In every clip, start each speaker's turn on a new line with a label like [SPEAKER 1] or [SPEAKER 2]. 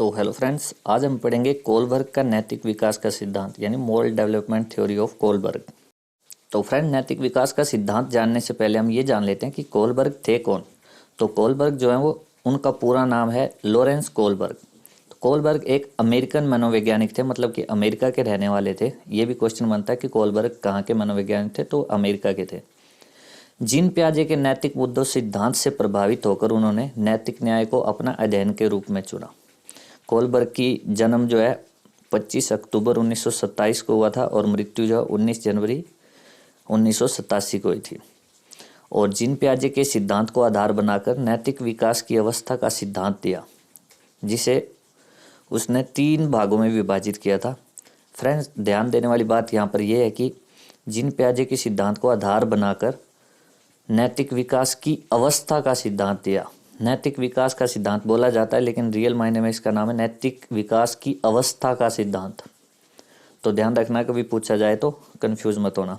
[SPEAKER 1] तो hello friends, आज हम पढ़ेंगे कोलबर्ग का नैतिक विकास का सिद्धांत यानी moral development theory of Kohlberg. तो फ्रेंड, नैतिक विकास का सिद्धांत जानने से पहले हम ये जान लेते हैं कि कोलबर्ग थे कौन। तो कोलबर्ग जो है वो उनका पूरा नाम है लॉरेंस कोलबर्ग। तो कोलबर्ग एक अमेरिकन मनोवैज्ञानिक थे, मतलब कि अमेरिका के रहने वाले थे। ये भी क्वेश्चन बनता है कि कोलबर्ग कहाँ के मनोवैज्ञानिक थे, तो अमेरिका के थे। जीन पियाजे के नैतिक मुद्दों सिद्धांत से प्रभावित होकर उन्होंने नैतिक न्याय को अपना अध्ययन के रूप में चुना। कोलबर्ग की जन्म जो है 25 अक्टूबर 1927 को हुआ था और मृत्यु जो है 19 जनवरी 1987 को हुई थी। और जीन पियाजे के सिद्धांत को आधार बनाकर नैतिक विकास की अवस्था का सिद्धांत दिया, जिसे उसने 3 भागों में विभाजित किया था। फ्रेंड्स, ध्यान देने वाली बात यहाँ पर यह है कि जीन पियाजे के सिद्धांत को आधार बनाकर नैतिक विकास की अवस्था का सिद्धांत दिया। नैतिक विकास का सिद्धांत बोला जाता है, लेकिन रियल मायने में इसका नाम है नैतिक विकास की अवस्था का सिद्धांत। तो ध्यान रखना, कभी पूछा जाए तो कंफ्यूज मत होना।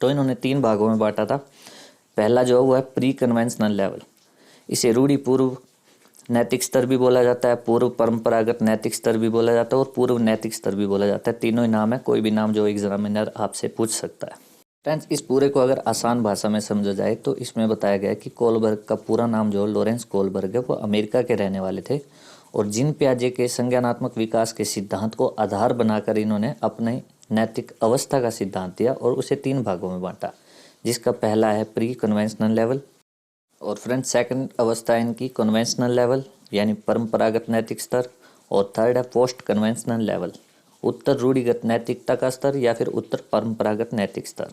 [SPEAKER 1] तो इन्होंने 3 भागों में बांटा था। पहला जो है वो है प्री कन्वेंशनल लेवल। इसे रूढ़ि पूर्व नैतिक स्तर भी बोला जाता है, पूर्व परंपरागत नैतिक स्तर भी बोला जाता है और पूर्व नैतिक स्तर भी बोला जाता है। तीनों ही नाम है, कोई भी नाम जो एग्जामिनर आपसे पूछ सकता है। फ्रेंड्स, इस पूरे को अगर आसान भाषा में समझा जाए तो इसमें बताया गया है कि कोलबर्ग का पूरा नाम जो लॉरेंस कोलबर्ग है वो अमेरिका के रहने वाले थे और जीन पियाजे के संज्ञानात्मक विकास के सिद्धांत को आधार बनाकर इन्होंने अपने नैतिक अवस्था का सिद्धांत दिया और उसे 3 भागों में बांटा, जिसका पहला है प्री कन्वेंशनल लेवल और फ्रेंड्स सेकंड अवस्था है इनकी कन्वेंशनल लेवल यानी परंपरागत नैतिक स्तर और थर्ड है पोस्ट कन्वेंशनल लेवल, उत्तर रूढ़िगत नैतिकता का स्तर या फिर उत्तर परंपरागत नैतिक स्तर।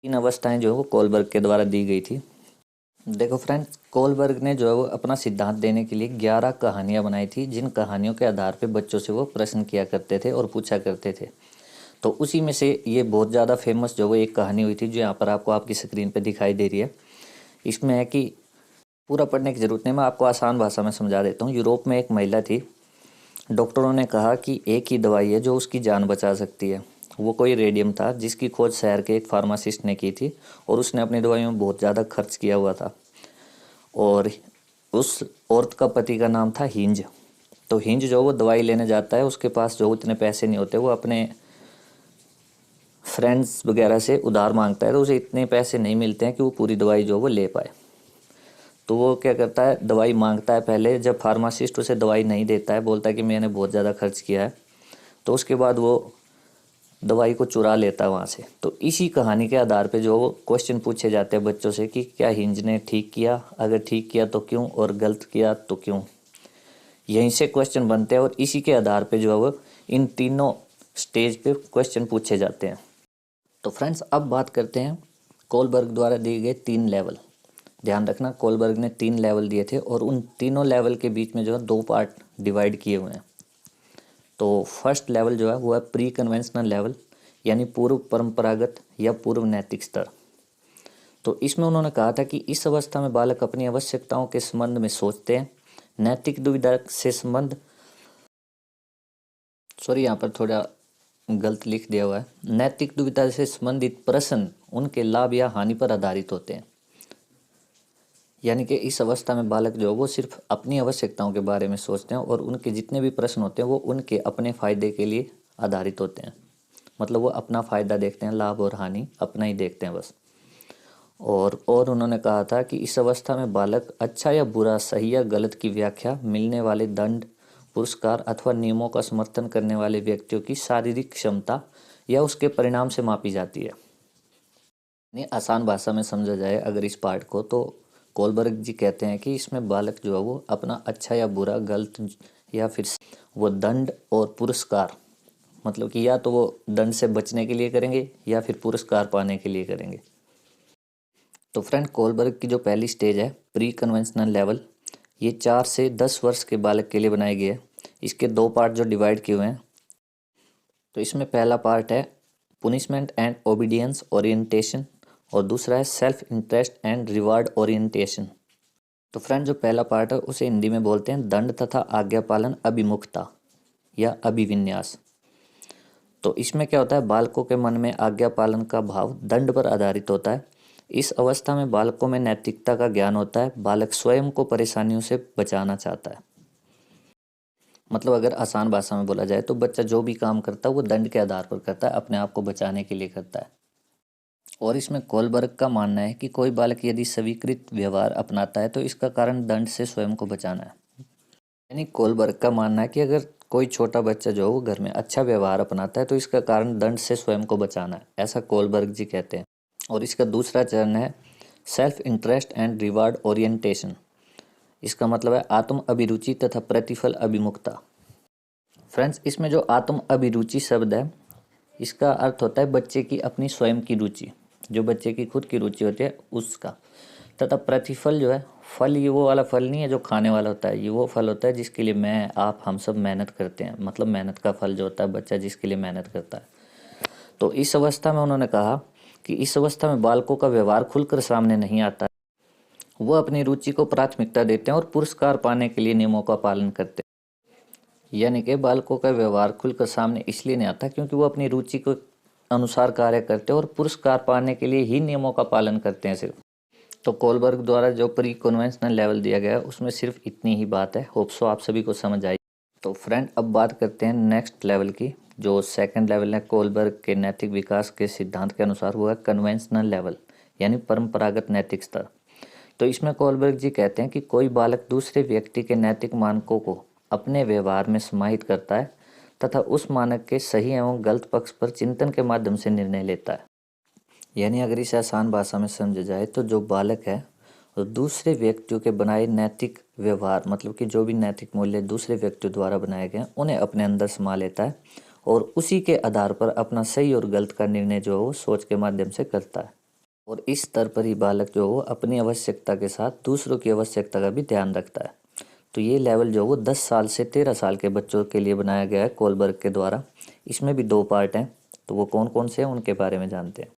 [SPEAKER 1] 3 अवस्थाएं जो है वो कोलबर्ग के द्वारा दी गई थी। देखो फ्रेंड्स, कोलबर्ग ने जो है वो अपना सिद्धांत देने के लिए 11 कहानियां बनाई थी, जिन कहानियों के आधार पे बच्चों से वो प्रश्न किया करते थे और पूछा करते थे। तो उसी में से ये बहुत ज़्यादा फेमस जो वो एक कहानी हुई थी, जो यहाँ पर आपको आपकी स्क्रीन पर दिखाई दे रही है। इसमें है कि पूरा पढ़ने की जरूरत नहीं, मैं आपको आसान भाषा में समझा देता हूँ। यूरोप में एक महिला थी। डॉक्टरों ने कहा कि एक ही दवाई है जो उसकी जान बचा सकती है। वो कोई रेडियम था, जिसकी खोज शहर के एक फार्मासिस्ट ने की थी और उसने अपनी दवाइयों में बहुत ज़्यादा खर्च किया हुआ था। और उस औरत का पति का नाम था हिंज। तो हिंज जो वो दवाई लेने जाता है, उसके पास जो उतने पैसे नहीं होते, वो अपने फ्रेंड्स वगैरह से उधार मांगता है। तो उसे इतने पैसे नहीं मिलते हैं कि वो पूरी दवाई जो वो ले पाए। तो वो क्या करता है, दवाई मांगता है पहले। जब फार्मासिस्ट उसे दवाई नहीं देता है, बोलता है कि मैंने बहुत ज़्यादा खर्च किया है, तो उसके बाद वो दवाई को चुरा लेता है वहाँ से। तो इसी कहानी के आधार पे जो क्वेश्चन पूछे जाते हैं बच्चों से कि क्या हिंज ने ठीक किया, अगर ठीक किया तो क्यों, और गलत किया तो क्यों। यहीं से क्वेश्चन बनते हैं और इसी के आधार पे जो है वो इन तीनों स्टेज पे क्वेश्चन पूछे जाते हैं। तो फ्रेंड्स, अब बात करते हैं कोलबर्ग द्वारा दिए गए 3 लेवल। ध्यान रखना, कोलबर्ग ने 3 लेवल दिए थे और उन तीनों लेवल के बीच में जो है 2 पार्ट डिवाइड किए हुए हैं। तो फर्स्ट लेवल जो है वो है प्री कन्वेंशनल लेवल यानी पूर्व परंपरागत या पूर्व नैतिक स्तर। तो इसमें उन्होंने कहा था कि इस अवस्था में बालक अपनी आवश्यकताओं के संबंध में सोचते हैं। नैतिक दुविधा से यहाँ पर थोड़ा गलत लिख दिया हुआ है। नैतिक दुविधा से संबंधित प्रश्न उनके लाभ या हानि पर आधारित होते हैं। यानी कि इस अवस्था में बालक जो वो सिर्फ अपनी आवश्यकताओं के बारे में सोचते हैं और उनके जितने भी प्रश्न होते हैं वो उनके अपने फायदे के लिए आधारित होते हैं। मतलब वो अपना फ़ायदा देखते हैं, लाभ और हानि अपना ही देखते हैं बस। और उन्होंने कहा था कि इस अवस्था में बालक अच्छा या बुरा, सही या गलत की व्याख्या मिलने वाले दंड, पुरस्कार अथवा नियमों का समर्थन करने वाले व्यक्तियों की शारीरिक क्षमता या उसके परिणाम से मापी जाती है। नहीं, आसान भाषा में समझा जाए अगर इस पार्ट को, तो कोलबर्ग जी कहते हैं कि इसमें बालक जो है वो अपना अच्छा या बुरा, गलत या फिर वो दंड और पुरस्कार, मतलब कि या तो वो दंड से बचने के लिए करेंगे या फिर पुरस्कार पाने के लिए करेंगे। तो फ्रेंड, कोलबर्ग की जो पहली स्टेज है प्री कन्वेंशनल लेवल, ये 4 से 10 वर्ष के बालक के लिए बनाई गई है। इसके 2 पार्ट जो डिवाइड किए हुए हैं। तो इसमें पहला पार्ट है पुनिशमेंट एंड ओबीडियंस ओरिएंटेशन और दूसरा है self interest and reward orientation. तो फ्रेंड, जो पहला पार्ट है उसे हिंदी में बोलते हैं दंड तथा आज्ञा पालन अभिमुखता या अभिविन्यास। तो इसमें क्या होता है, बालकों के मन में आज्ञा पालन का भाव दंड पर आधारित होता है। इस अवस्था में बालकों में नैतिकता का ज्ञान होता है। बालक स्वयं को परेशानियों से बचाना चाहता है। मतलब अगर आसान भाषा में बोला जाए तो बच्चा जो भी काम करता है वो दंड के आधार पर करता है, अपने आप को बचाने के लिए करता है। और इसमें कोलबर्ग का मानना है कि कोई बालक यदि स्वीकृत व्यवहार अपनाता है तो इसका कारण दंड से स्वयं को बचाना है। यानी कोलबर्ग का मानना है कि अगर कोई छोटा बच्चा जो है वो घर में अच्छा व्यवहार अपनाता है तो इसका कारण दंड से स्वयं को बचाना है, ऐसा कोलबर्ग जी कहते हैं। और इसका दूसरा चरण है self interest and reward orientation. इसका मतलब है आत्म अभिरुचि तथा प्रतिफल अभिमुखता। फ्रेंड्स, इसमें जो आत्म अभिरुचि शब्द है इसका अर्थ होता है बच्चे की अपनी स्वयं की रुचि, जो बच्चे की खुद की रुचि होती है उसका। तथा प्रतिफल जो है, फल ये वो वाला फल नहीं है जो खाने वाला होता है, ये वो फल होता है जिसके लिए मैं आप हम सब मेहनत करते हैं, मतलब मेहनत का फल जो होता है बच्चा जिसके लिए मेहनत करता है। तो इस अवस्था में उन्होंने कहा कि इस अवस्था में बालकों का व्यवहार खुलकर सामने नहीं आता है, वो अपनी रुचि को प्राथमिकता देते हैं और पुरस्कार पाने के लिए नियमों का पालन करते हैं। यानी कि बालकों का व्यवहार खुलकर सामने इसलिए नहीं आता क्योंकि वो अपनी रुचि के अनुसार कार्य करते हैं और पुरस्कार पाने के लिए ही नियमों का पालन करते हैं सिर्फ। तो कोलबर्ग द्वारा जो प्री कन्वेंशनल लेवल दिया गया है उसमें सिर्फ इतनी ही बात है। होप सो आप सभी को समझ आई। तो फ्रेंड, अब बात करते हैं नेक्स्ट लेवल की। जो सेकंड लेवल है कोलबर्ग के नैतिक विकास के सिद्धांत के अनुसार वो है कन्वेंशनल लेवल, यानी परंपरागत नैतिक स्तर। तो इसमें कोलबर्ग जी कहते हैं कि कोई बालक दूसरे व्यक्ति के नैतिक मानकों को अपने व्यवहार में समाहित करता है तथा उस मानक के सही एवं गलत पक्ष पर चिंतन के माध्यम से निर्णय लेता है। यानी अगर इसे आसान भाषा में समझा जाए तो जो बालक है वो दूसरे व्यक्तियों के बनाए नैतिक व्यवहार, मतलब कि जो भी नैतिक मूल्य दूसरे व्यक्तियों द्वारा बनाए गए हैं उन्हें अपने अंदर समा लेता है और उसी के आधार पर अपना सही और गलत का निर्णय जो है वो सोच के माध्यम से करता है। और इस स्तर पर ही बालक जो है वो अपनी आवश्यकता के साथ दूसरों की आवश्यकता का भी ध्यान रखता है। तो ये लेवल जो वो 10 साल से 13 साल के बच्चों के लिए बनाया गया है कोलबर्ग के द्वारा। इसमें भी 2 पार्ट हैं, तो वो कौन कौन से हैं उनके बारे में जानते हैं।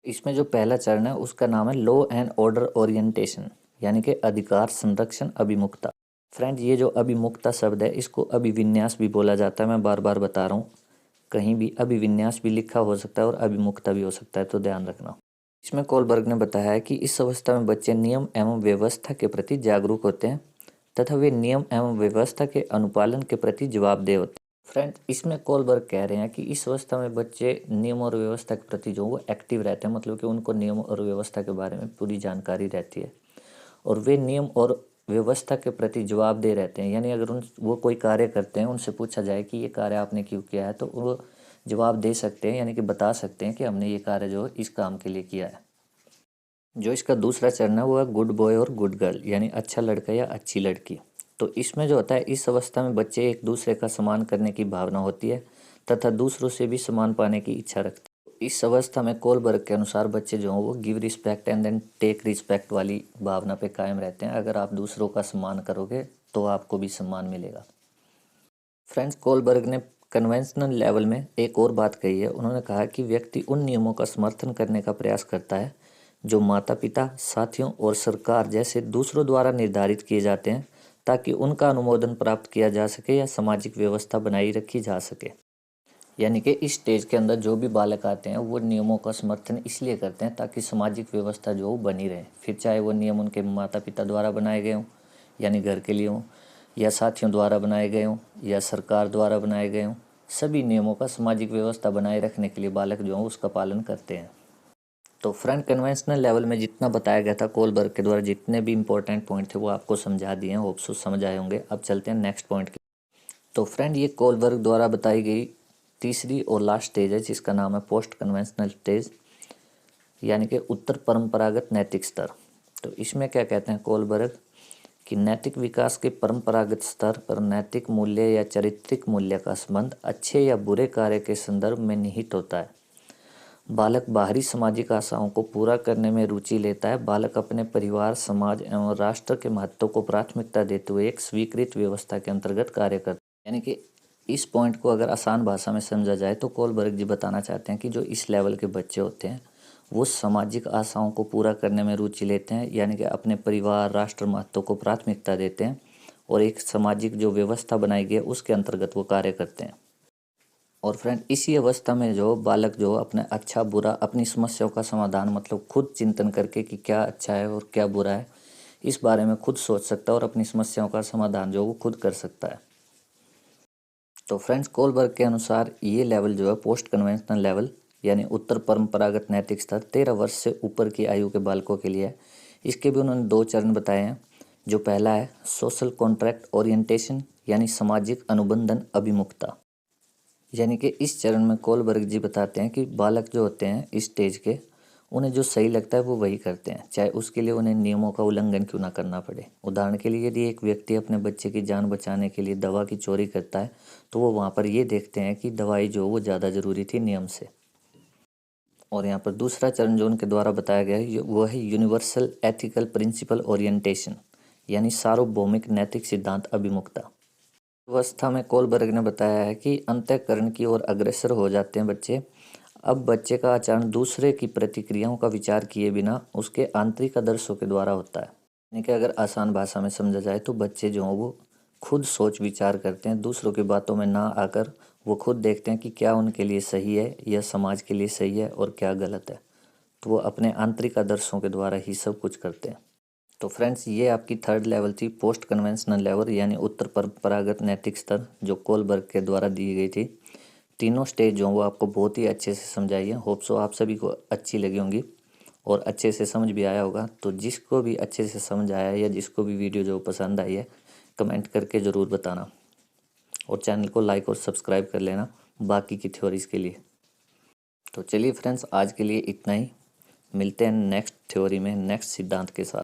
[SPEAKER 1] इसमें जो पहला चरण है उसका नाम है लॉ एंड ऑर्डर ओरिएंटेशन, यानी कि अधिकार संरक्षण अभिमुखता। फ्रेंड, ये जो अभिमुखता शब्द है इसको अभिविन्यास भी बोला जाता है। मैं बार बार बता रहा हूँ, कहीं भी अभिविन्यास भी लिखा हो सकता है और अभिमुखता भी हो सकता है, तो ध्यान रखना। इसमें कोलबर्ग ने बताया है कि इस अवस्था में बच्चे नियम एवं व्यवस्था के प्रति जागरूक होते हैं तथा वे नियम एवं व्यवस्था के अनुपालन के प्रति जवाबदेह होते हैं। फ्रेंड, इसमें कोलबर्ग कह रहे हैं कि इस अवस्था में बच्चे नियम और व्यवस्था के प्रति जो वो एक्टिव रहते हैं, मतलब कि उनको नियम और व्यवस्था के बारे में पूरी जानकारी रहती है और वे नियम और व्यवस्था के प्रति जवाबदेह रहते हैं। यानी अगर वो कोई कार्य करते हैं, उनसे पूछा जाए कि ये कार्य आपने क्यों किया है, तो वो जवाब दे सकते हैं, यानी कि बता सकते हैं कि हमने ये कार्य जो इस काम के लिए किया है। जो इसका दूसरा चरण है वो है गुड बॉय और गुड गर्ल, यानी अच्छा लड़का या अच्छी लड़की। तो इसमें जो होता है इस अवस्था में बच्चे एक दूसरे का सम्मान करने की भावना होती है तथा दूसरों से भी सम्मान पाने की इच्छा रखते हैं। इस अवस्था में कोलबर्ग के अनुसार बच्चे जो हैं वो give respect and then take respect वाली भावना पे कायम रहते हैं। अगर आप दूसरों का सम्मान करोगे तो आपको भी सम्मान मिलेगा। फ्रेंड्स, कोलबर्ग ने कन्वेंशनल लेवल में एक और बात कही है। उन्होंने कहा कि व्यक्ति उन नियमों का समर्थन करने का प्रयास करता है जो माता पिता, साथियों और सरकार जैसे दूसरों द्वारा निर्धारित किए जाते हैं ताकि उनका अनुमोदन प्राप्त किया जा सके या सामाजिक व्यवस्था बनाई रखी जा सके। यानी कि इस स्टेज के अंदर जो भी बालक आते हैं वो नियमों का समर्थन इसलिए करते हैं ताकि सामाजिक व्यवस्था जो बनी रहे, फिर चाहे वो नियम उनके माता पिता द्वारा बनाए गए हों, यानी घर के लिए हों, या साथियों द्वारा बनाए गए हों, या सरकार द्वारा बनाए गए हों। सभी नियमों का सामाजिक व्यवस्था बनाए रखने के लिए बालक जो है उसका पालन करते हैं। तो फ्रेंड, कन्वेंशनल लेवल में जितना बताया गया था कोलबर्ग के द्वारा, जितने भी इंपॉर्टेंट पॉइंट थे वो आपको समझा दिए हैं। होप सो समझ आए होंगे। अब चलते हैं नेक्स्ट पॉइंट की। तो फ्रेंड, ये कोलबर्ग द्वारा बताई गई तीसरी और लास्ट स्टेज है जिसका नाम है पोस्ट कन्वेंशनल स्टेज, यानी कि उत्तर परंपरागत नैतिक स्तर। तो इसमें क्या कहते हैं कोलबर्ग कि नैतिक विकास के परंपरागत स्तर पर नैतिक मूल्य या चारित्रिक मूल्य का संबंध अच्छे या बुरे कार्य के संदर्भ में निहित होता है। बालक बाहरी सामाजिक आशाओं को पूरा करने में रुचि लेता है। बालक अपने परिवार, समाज एवं राष्ट्र के महत्व को प्राथमिकता देते हुए एक स्वीकृत व्यवस्था के अंतर्गत कार्य करता है। यानी कि इस पॉइंट को अगर आसान भाषा में समझा जाए तो कोलबर्ग जी बताना चाहते हैं कि जो इस लेवल के बच्चे होते हैं वो सामाजिक आशाओं को पूरा करने में रुचि लेते हैं, यानी कि अपने परिवार, राष्ट्र महत्व को प्राथमिकता देते हैं और एक सामाजिक जो व्यवस्था बनाई गई है उसके अंतर्गत वो कार्य करते हैं। और फ्रेंड, इसी अवस्था में जो बालक जो अपने अच्छा बुरा अपनी समस्याओं का समाधान, मतलब खुद चिंतन करके कि क्या अच्छा है और क्या बुरा है, इस बारे में खुद सोच सकता है और अपनी समस्याओं का समाधान जो वो खुद कर सकता है। तो फ्रेंड्स, कोलबर्ग के अनुसार ये लेवल जो है पोस्ट कन्वेंशनल लेवल यानी उत्तर परंपरागत नैतिक स्तर 13 वर्ष से ऊपर की आयु के बालकों के लिए है। इसके भी उन्होंने 2 चरण बताए हैं। जो पहला है सोशल कॉन्ट्रैक्ट ओरिएंटेशन यानी सामाजिक अनुबंधन अभिमुखता। यानी कि इस चरण में कोलबर्ग जी बताते हैं कि बालक जो होते हैं इस स्टेज के, उन्हें जो सही लगता है वो वही करते हैं, चाहे उसके लिए उन्हें नियमों का उल्लंघन क्यों ना करना पड़े। उदाहरण के लिए यदि एक व्यक्ति अपने बच्चे की जान बचाने के लिए दवा की चोरी करता है तो वो वहाँ पर ये देखते हैं कि दवाई जो वो ज़्यादा ज़रूरी थी नियम से। और यहाँ पर दूसरा चरण जो उनके द्वारा बताया गया है वो है यूनिवर्सल एथिकल प्रिंसिपल ओरिएंटेशन यानी सार्वभौमिक नैतिक सिद्धांत अभिमुखता। अवस्था में कोलबर्ग ने बताया है कि अंतःकरण की ओर अग्रसर हो जाते हैं बच्चे। अब बच्चे का आचरण दूसरे की प्रतिक्रियाओं का विचार किए बिना उसके आंतरिक आदर्शों के द्वारा होता है। यानी कि अगर आसान भाषा में समझा जाए तो बच्चे जो हों वो खुद सोच विचार करते हैं, दूसरों की बातों में ना आकर वो खुद देखते हैं कि क्या उनके लिए सही है या समाज के लिए सही है और क्या गलत है। तो वो अपने आंतरिक आदर्शों के द्वारा ही सब कुछ करते हैं। तो फ्रेंड्स, ये आपकी 3rd लेवल थी, पोस्ट कन्वेंशनल लेवल यानी उत्तर परंपरागत नैतिक स्तर, जो कोलबर्ग के द्वारा दी गई थी। तीनों स्टेज जो वो आपको बहुत ही अच्छे से समझाई है। होप सो आप सभी को अच्छी लगी होंगी और अच्छे से समझ भी आया होगा। तो जिसको भी अच्छे से समझ आया है या जिसको भी वीडियो जो पसंद आई है, कमेंट करके ज़रूर बताना और चैनल को लाइक और सब्सक्राइब कर लेना बाकी की थ्योरीज़ के लिए। तो चलिए फ्रेंड्स, आज के लिए इतना ही। मिलते हैं नेक्स्ट थ्योरी में नेक्स्ट सिद्धांत के साथ।